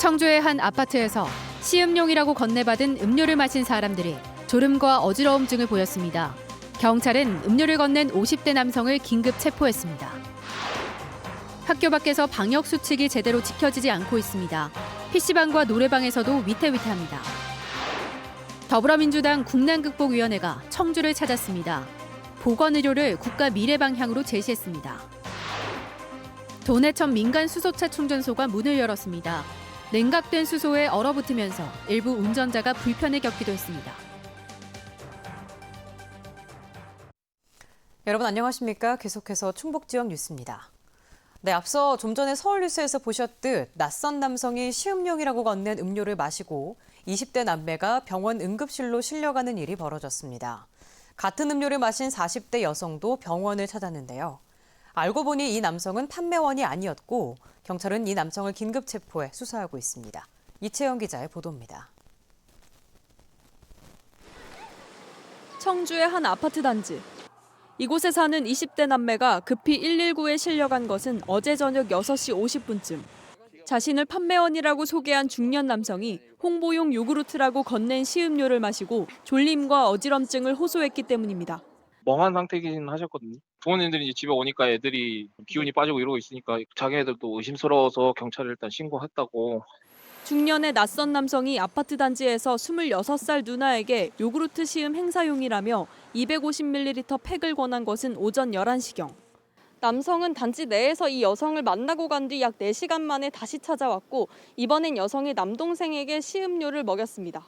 청주의 한 아파트에서 시음용이라고 건네받은 음료를 마신 사람들이 졸음과 어지러움증을 보였습니다. 경찰은 음료를 건넨 50대 남성을 긴급 체포했습니다. 학교 밖에서 방역 수칙이 제대로 지켜지지 않고 있습니다. PC방과 노래방에서도 위태위태합니다. 더불어민주당 국난극복위원회가 청주를 찾았습니다. 보건의료를 국가 미래 방향으로 제시했습니다. 도내천 민간 수소차 충전소가 문을 열었습니다. 냉각된 수소에 얼어붙으면서 일부 운전자가 불편을 겪기도 했습니다. 여러분 안녕하십니까? 계속해서 충북 지역 뉴스입니다. 네, 앞서 좀 전에 서울 뉴스에서 보셨듯 낯선 남성이 시음용이라고 건넨 음료를 마시고 20대 남매가 병원 응급실로 실려가는 일이 벌어졌습니다. 같은 음료를 마신 40대 여성도 병원을 찾았는데요. 알고 보니 이 남성은 판매원이 아니었고 경찰은 이 남성을 긴급 체포해 수사하고 있습니다. 이채영 기자의 보도입니다. 청주의 한 아파트 단지. 이곳에 사는 20대 남매가 급히 119에 실려간 것은 어제 저녁 6시 50분쯤. 자신을 판매원이라고 소개한 중년 남성이 홍보용 요구르트라고 건넨 시음료를 마시고 졸림과 어지럼증을 호소했기 때문입니다. 멍한 상태긴 하셨거든요. 부모님들이 이제 집에 오니까 애들이 기운이 빠지고 이러고 있으니까 자기네들도 의심스러워서 경찰에 일단 신고했다고. 중년의 낯선 남성이 아파트 단지에서 26살 누나에게 요구르트 시음 행사용이라며 250ml 팩을 권한 것은 오전 11시경. 남성은 단지 내에서 이 여성을 만나고 간 뒤 약 4시간 만에 다시 찾아왔고 이번엔 여성의 남동생에게 시음료를 먹였습니다.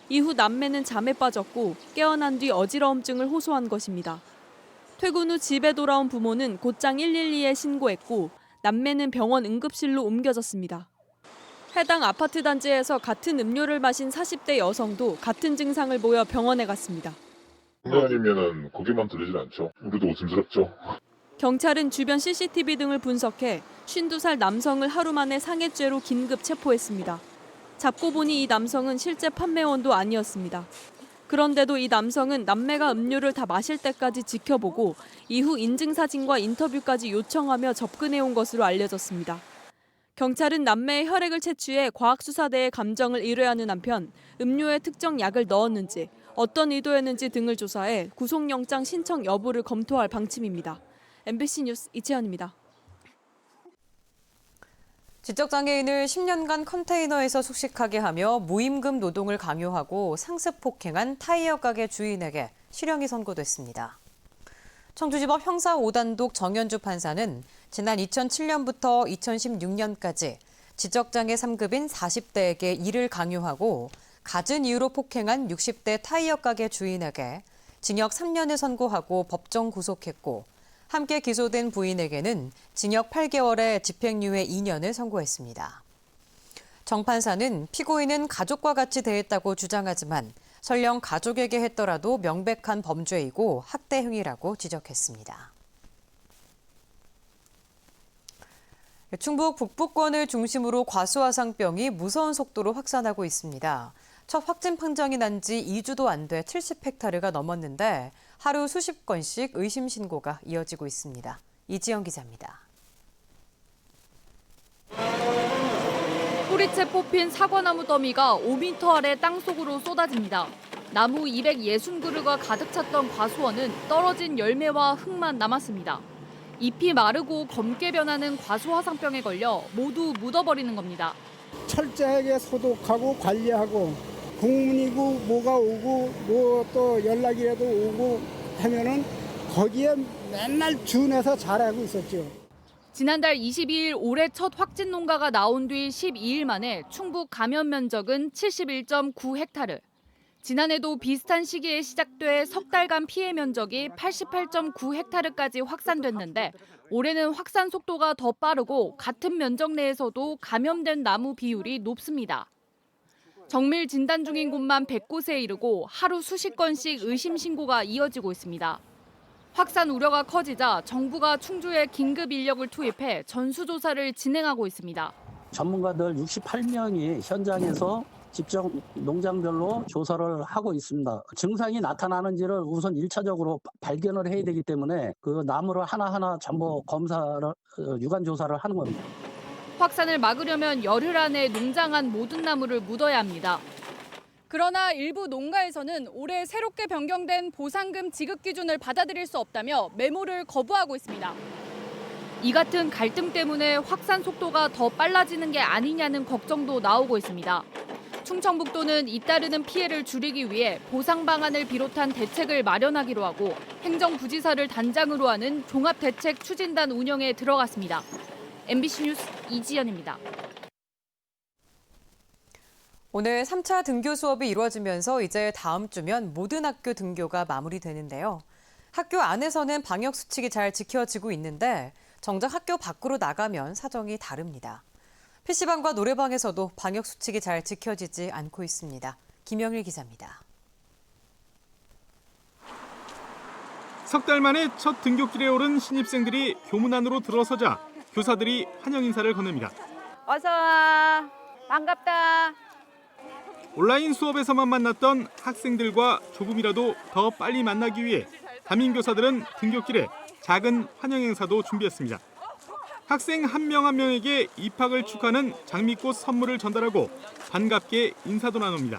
이후 남매는 잠에 빠졌고 깨어난 뒤 어지러움증을 호소한 것입니다. 퇴근 후 집에 돌아온 부모는 곧장 112에 신고했고 남매는 병원 응급실로 옮겨졌습니다. 해당 아파트 단지에서 같은 음료를 마신 40대 여성도 같은 증상을 보여 병원에 갔습니다. 아니면은 고개만 들리질 않죠. 우리도 오심스럽죠. 경찰은 주변 CCTV 등을 분석해 52살 남성을 하루 만에 상해죄로 긴급 체포했습니다. 잡고 보니 이 남성은 실제 판매원도 아니었습니다. 그런데도 이 남성은 남매가 음료를 다 마실 때까지 지켜보고 이후 인증사진과 인터뷰까지 요청하며 접근해온 것으로 알려졌습니다. 경찰은 남매의 혈액을 채취해 과학수사대에 감정을 의뢰하는 한편 음료에 특정 약을 넣었는지 어떤 의도였는지 등을 조사해 구속영장 신청 여부를 검토할 방침입니다. MBC 뉴스 이채연입니다. 지적장애인을 10년간 컨테이너에서 숙식하게 하며 무임금 노동을 강요하고 상습 폭행한 타이어 가게 주인에게 실형이 선고됐습니다. 청주지법 형사 5단독 정현주 판사는 지난 2007년부터 2016년까지 지적장애 3급인 40대에게 일을 강요하고 갖은 이유로 폭행한 60대 타이어 가게 주인에게 징역 3년을 선고하고 법정 구속했고 함께 기소된 부인에게는 징역 8개월에 집행유예 2년을 선고했습니다. 정 판사는 피고인은 가족과 같이 대했다고 주장하지만 설령 가족에게 했더라도 명백한 범죄이고 학대 행위라고 지적했습니다. 충북 북부권을 중심으로 과수화상병이 무서운 속도로 확산하고 있습니다. 첫 확진 판정이 난 지 2주도 안 돼 70헥타르가 넘었는데 하루 수십 건씩 의심 신고가 이어지고 있습니다. 이지영 기자입니다. 뿌리채 뽑힌 사과나무 더미가 5m 아래 땅속으로 쏟아집니다. 나무 260그루가 가득 찼던 과수원은 떨어진 열매와 흙만 남았습니다. 잎이 마르고 검게 변하는 과수화상병에 걸려 모두 묻어버리는 겁니다. 철저하게 소독하고 관리하고 공문이고 뭐가 오고 뭐 또 연락이라도 오고 하면은 거기에 맨날 준해서 잘하고 있었죠. 지난달 22일 올해 첫 확진 농가가 나온 뒤 12일 만에 충북 감염 면적은 71.9헥타르. 지난해도 비슷한 시기에 시작돼 석 달간 피해 면적이 88.9헥타르까지 확산됐는데 올해는 확산 속도가 더 빠르고 같은 면적 내에서도 감염된 나무 비율이 높습니다. 정밀 진단 중인 곳만 100곳에 이르고 하루 수십 건씩 의심 신고가 이어지고 있습니다. 확산 우려가 커지자 정부가 충주에 긴급 인력을 투입해 전수조사를 진행하고 있습니다. 전문가들 68명이 현장에서 직접 농장별로 조사를 하고 있습니다. 증상이 나타나는지를 우선 1차적으로 발견을 해야 되기 때문에 그 나무를 하나하나 전부 검사를, 유관 조사를 하는 겁니다. 확산을 막으려면 열흘 안에 농장 안 모든 나무를 묻어야 합니다. 그러나 일부 농가에서는 올해 새롭게 변경된 보상금 지급 기준을 받아들일 수 없다며 메모를 거부하고 있습니다. 이 같은 갈등 때문에 확산 속도가 더 빨라지는 게 아니냐는 걱정도 나오고 있습니다. 충청북도는 잇따르는 피해를 줄이기 위해 보상 방안을 비롯한 대책을 마련하기로 하고 행정부지사를 단장으로 하는 종합대책 추진단 운영에 들어갔습니다. MBC 뉴스 이지연입니다. 오늘 3차 등교 수업이 이루어지면서 이제 다음 주면 모든 학교 등교가 마무리되는데요. 학교 안에서는 방역 수칙이 잘 지켜지고 있는데 정작 학교 밖으로 나가면 사정이 다릅니다. PC방과 노래방에서도 방역 수칙이 잘 지켜지지 않고 있습니다. 김영일 기자입니다. 석 달 만에 첫 등교길에 오른 신입생들이 교문 안으로 들어서자 교사들이 환영 인사를 건넵니다. 어서 와. 반갑다. 온라인 수업에서만 만났던 학생들과 조금이라도 더 빨리 만나기 위해 담임 교사들은 등교길에 작은 환영 행사도 준비했습니다. 학생 한 명 한 명에게 입학을 축하하는 장미꽃 선물을 전달하고 반갑게 인사도 나눕니다.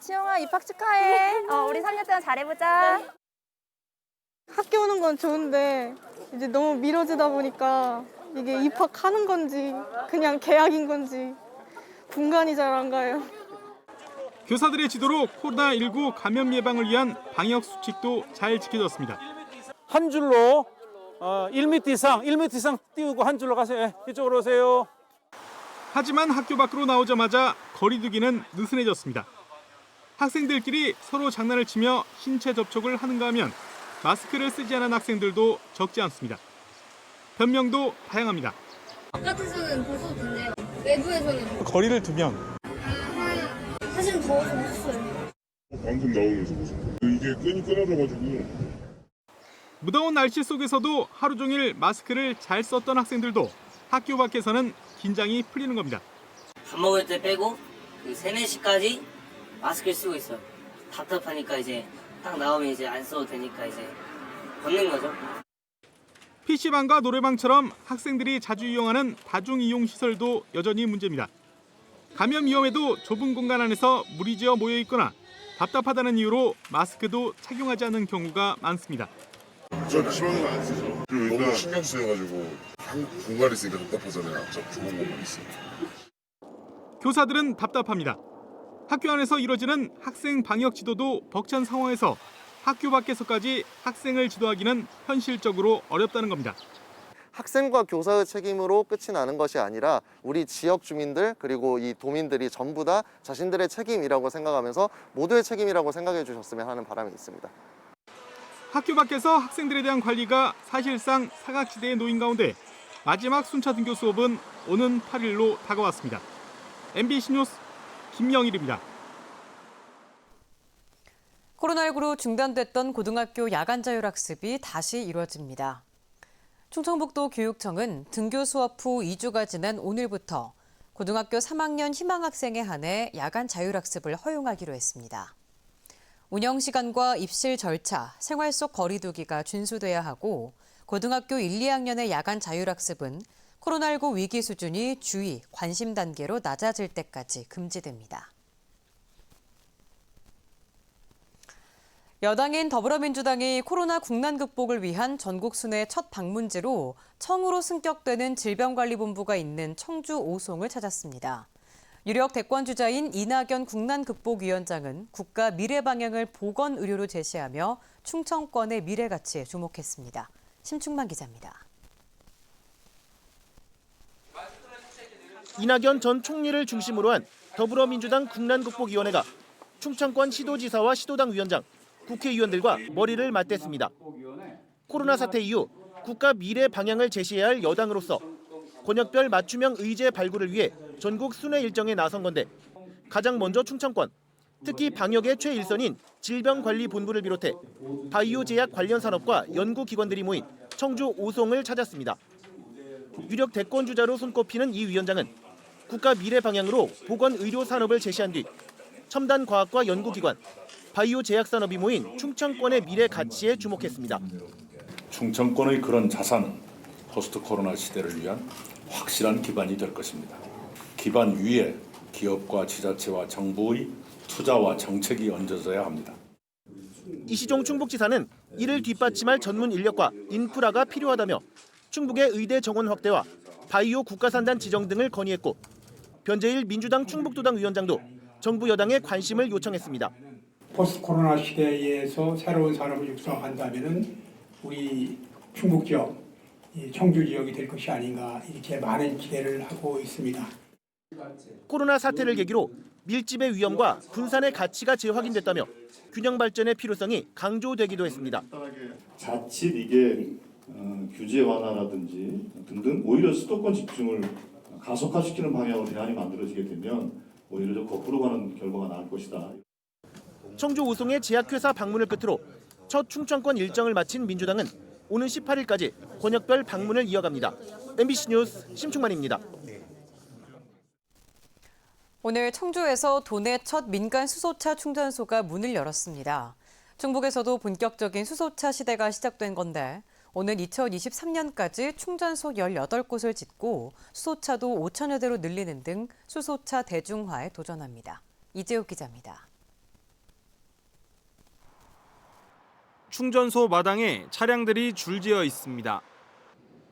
시영아 입학 축하해. 우리 3년 동안 잘해보자. 학교 오는 건 좋은데 이제 너무 미뤄지다 보니까 이게 입학하는 건지 그냥 계약인 건지 분간이 잘 안 가요. 교사들의 지도로 코로나19 감염 예방을 위한 방역 수칙도 잘 지켜졌습니다. 한 줄로 1m 이상 띄우고 한 줄로 가세요. 이쪽으로 오세요. 하지만 학교 밖으로 나오자마자 거리 두기는 느슨해졌습니다. 학생들끼리 서로 장난을 치며 신체 접촉을 하는가 하면 마스크를 쓰지 않은 학생들도 적지 않습니다. 변명도 다양합니다. 바깥에서는 벗어도 된대요. 내부에서는 거리를 두면 사실은 더워서 못 썼어요. 방금 나오면서 무슨 이게 끈이 끊어져가지고 무더운 날씨 속에서도 하루 종일 마스크를 잘 썼던 학생들도 학교 밖에서는 긴장이 풀리는 겁니다. 밥 먹을 때 빼고 3, 4시까지 마스크를 쓰고 있어요. 답답하니까 이제 딱 나오면 이제 안 써도 되니까 이제 벗는 거죠. PC방과 노래방처럼 학생들이 자주 이용하는 다중이용시설도 여전히 문제입니다. 감염 위험에도 좁은 공간 안에서 무리지어 모여 있거나 답답하다는 이유로 마스크도 착용하지 않는 경우가 많습니다. 저 PC방은 안 쓰죠. 너무 신경 쓰여가지고 한 공간에 있으니까 답답하잖아요. 저 좁은 공간에 있으니까. 교사들은 답답합니다. 학교 안에서 이뤄지는 학생 방역 지도도 벅찬 상황에서 학교 밖에서까지 학생을 지도하기는 현실적으로 어렵다는 겁니다. 학생과 교사의 책임으로 끝이 나는 것이 아니라 우리 지역 주민들 그리고 이 도민들이 전부 다 자신들의 책임이라고 생각하면서 모두의 책임이라고 생각해 주셨으면 하는 바람이 있습니다. 학교 밖에서 학생들에 대한 관리가 사실상 사각지대에 놓인 가운데 마지막 순차 등교 수업은 오는 8일로 다가왔습니다. MBC 뉴스 김영일입니다. 코로나19로 중단됐던 고등학교 야간 자율학습이 다시 이루어집니다. 충청북도 교육청은 등교 수업 후 2주가 지난 오늘부터 고등학교 3학년 희망학생에 한해 야간 자율학습을 허용하기로 했습니다. 운영 시간과 입실 절차, 생활 속 거리 두기가 준수돼야 하고 고등학교 1, 2학년의 야간 자율학습은 코로나19 위기 수준이 주의, 관심 단계로 낮아질 때까지 금지됩니다. 여당인 더불어민주당이 코로나 국난 극복을 위한 전국 순회 첫 방문지로 청으로 승격되는 질병관리본부가 있는 청주 오송을 찾았습니다. 유력 대권주자인 이낙연 국난극복위원장은 국가 미래 방향을 보건의료로 제시하며 충청권의 미래 가치에 주목했습니다. 심충만 기자입니다. 이낙연 전 총리를 중심으로 한 더불어민주당 국난극복위원회가 충청권 시도지사와 시도당 위원장, 국회의원들과 머리를 맞댔습니다. 코로나 사태 이후 국가 미래 방향을 제시해야 할 여당으로서 권역별 맞춤형 의제 발굴을 위해 전국 순회 일정에 나선 건데 가장 먼저 충청권, 특히 방역의 최일선인 질병관리본부를 비롯해 바이오 제약 관련 산업과 연구기관들이 모인 청주 오송을 찾았습니다. 유력 대권주자로 손꼽히는 이 위원장은 국가 미래 방향으로 보건의료 산업을 제시한 뒤 첨단 과학과 연구기관, 바이오 제약 산업이 모인 충청권의 미래 가치에 주목했습니다. 충청권의 그런 자산은 포스트 코로나 시대를 위한 확실한 기반이 될 것입니다. 기반 위에 기업과 지자체와 정부의 투자와 정책이 얹어져야 합니다. 이시종 충북지사는 이를 뒷받침할 전문 인력과 인프라가 필요하다며 충북의 의대 정원 확대와 바이오 국가산단 지정 등을 건의했고 변재일 민주당 충북도당 위원장도 정부 여당에 관심을 요청했습니다. 포스트 코로나 시대에서 새로운 산업을 육성한다면은 우리 충북 지역, 청주 지역이 될 것이 아닌가 이렇게 많은 기대를 하고 있습니다. 코로나 사태를 계기로 밀집의 위험과 분산의 가치가 재확인됐다며 균형 발전의 필요성이 강조되기도 했습니다. 자칫 이게 규제 완화라든지 등등 오히려 수도권 집중을 가속화시키는 방향으로 대안이 만들어지게 되면 오히려 좀 거꾸로 가는 결과가 나올 것이다. 청주 우송의 제약회사 방문을 끝으로 첫 충청권 일정을 마친 민주당은 오는 18일까지 권역별 방문을 이어갑니다. MBC 뉴스 심충만입니다. 오늘 청주에서 도내 첫 민간 수소차 충전소가 문을 열었습니다. 충북에서도 본격적인 수소차 시대가 시작된 건데 오는 2023년까지 충전소 18곳을 짓고 수소차도 5천여 대로 늘리는 등 수소차 대중화에 도전합니다. 이재욱 기자입니다. 충전소 마당에 차량들이 줄지어 있습니다.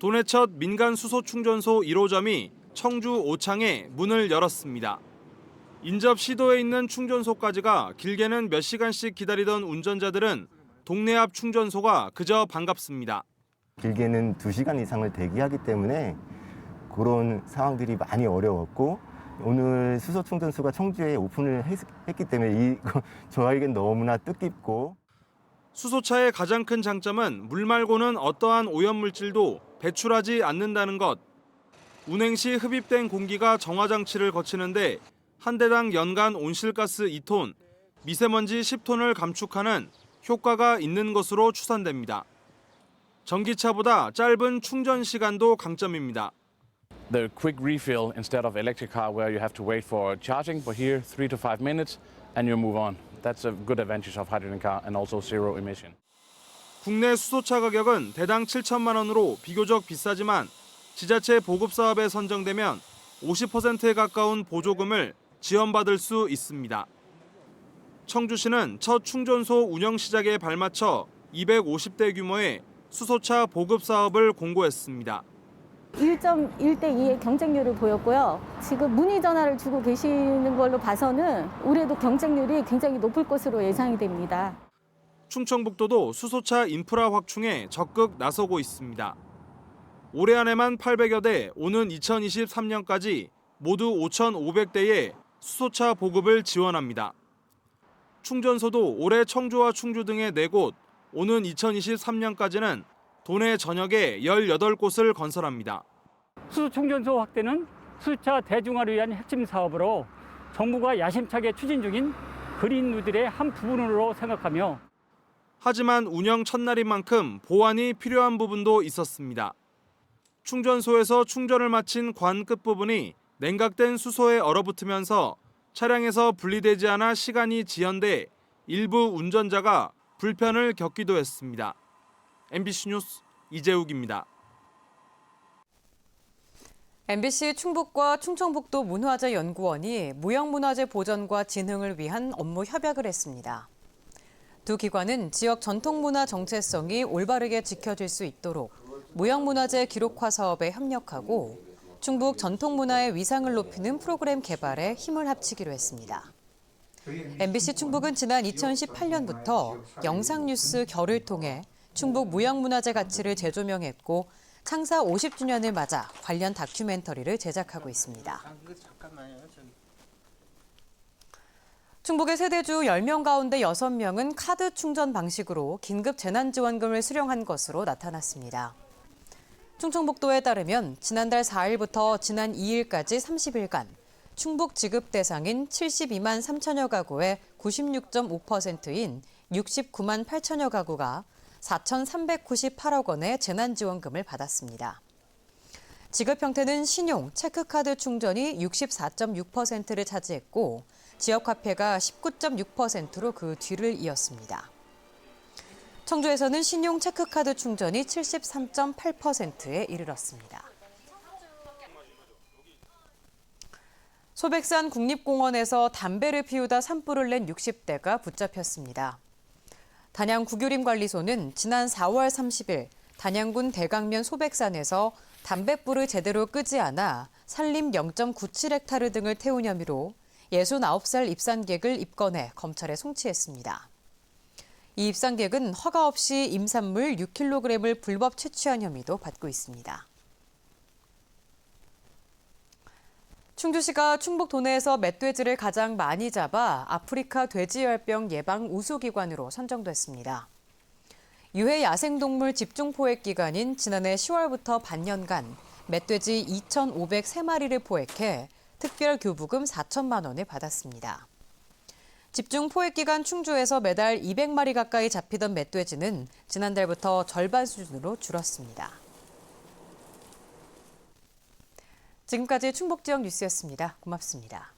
도내 첫 민간 수소 충전소 1호점이 청주 오창에 문을 열었습니다. 인접 시도에 있는 충전소까지가 길게는 몇 시간씩 기다리던 운전자들은 동네 앞 충전소가 그저 반갑습니다. 길게는 2시간 이상을 대기하기 때문에 그런 상황들이 많이 어려웠고 오늘 수소 충전소가 청주에 오픈을 했기 때문에 저에겐 너무나 뜻깊고 수소차의 가장 큰 장점은 물 말고는 어떠한 오염물질도 배출하지 않는다는 것. 운행 시 흡입된 공기가 정화장치를 거치는데 한 대당 연간 온실가스 2톤, 미세먼지 10톤을 감축하는 효과가 있는 것으로 추산됩니다. 전기차보다 짧은 충전 시간도 강점입니다. The quick refill instead of electric car where you have to wait for charging, but here 3 to 5 minutes and you move on. That's a good advantage of hydrogen car and also zero emission. 국내 수소차 가격은 대당 7천만 원으로 비교적 비싸지만 지자체 보급 사업에 선정되면 50%에 가까운 보조금을 지원받을 수 있습니다. 청주시는 첫 충전소 운영 시작에 발맞춰 250대 규모의 수소차 보급 사업을 공고했습니다. 1.1대 2의 경쟁률을 보였고요. 지금 문의 전화를 주고 계시는 걸로 봐서는 올해도 경쟁률이 굉장히 높을 것으로 예상이 됩니다. 충청북도도 수소차 인프라 확충에 적극 나서고 있습니다. 올해 안에만 800여 대, 오는 2023년까지 모두 5,500대의 수소차 보급을 지원합니다. 충전소도 올해 청주와 충주 등의 4곳, 오는 2023년까지는 도내 전역에 18곳을 건설합니다. 수소 충전소 확대는 수소차 대중화를 위한 핵심 사업으로 정부가 야심차게 추진 중인 그린 뉴딜의 한 부분으로 생각하며 하지만 운영 첫날인 만큼 보완이 필요한 부분도 있었습니다. 충전소에서 충전을 마친 관 끝부분이 냉각된 수소에 얼어붙으면서 차량에서 분리되지 않아 시간이 지연돼 일부 운전자가 불편을 겪기도 했습니다. MBC 뉴스 이재욱입니다. MBC 충북과 충청북도 문화재연구원이 무형문화재 보전과 진흥을 위한 업무 협약을 했습니다. 두 기관은 지역 전통문화 정체성이 올바르게 지켜질 수 있도록 무형문화재 기록화 사업에 협력하고 충북 전통문화의 위상을 높이는 프로그램 개발에 힘을 합치기로 했습니다. MBC 충북은 지난 2018년부터 영상뉴스 결을 통해 충북 무형문화재 가치를 재조명했고 창사 50주년을 맞아 관련 다큐멘터리를 제작하고 있습니다. 충북의 세대주 10명 가운데 6명은 카드 충전 방식으로 긴급 재난지원금을 수령한 것으로 나타났습니다. 충청북도에 따르면 지난달 4일부터 지난 2일까지 30일간 충북 지급 대상인 72만 3천여 가구의 96.5%인 69만 8천여 가구가 4,398억 원의 재난지원금을 받았습니다. 지급 형태는 신용, 체크카드 충전이 64.6%를 차지했고 지역화폐가 19.6%로 그 뒤를 이었습니다. 청주에서는 신용 체크카드 충전이 73.8%에 이르렀습니다. 소백산 국립공원에서 담배를 피우다 산불을 낸 60대가 붙잡혔습니다. 단양 국유림관리소는 지난 4월 30일 단양군 대강면 소백산에서 담뱃불을 제대로 끄지 않아 산림 0.97헥타르 등을 태운 혐의로 69살 입산객을 입건해 검찰에 송치했습니다. 이 입산객은 허가 없이 임산물 6kg을 불법 채취한 혐의도 받고 있습니다. 충주시가 충북 도내에서 멧돼지를 가장 많이 잡아 아프리카 돼지열병 예방 우수기관으로 선정됐습니다. 유해 야생동물 집중포획 기간인 지난해 10월부터 반년간 멧돼지 2,503마리를 포획해 특별교부금 4천만 원을 받았습니다. 집중포획 기간 충주에서 매달 200마리 가까이 잡히던 멧돼지는 지난달부터 절반 수준으로 줄었습니다. 지금까지 충북 지역 뉴스였습니다. 고맙습니다.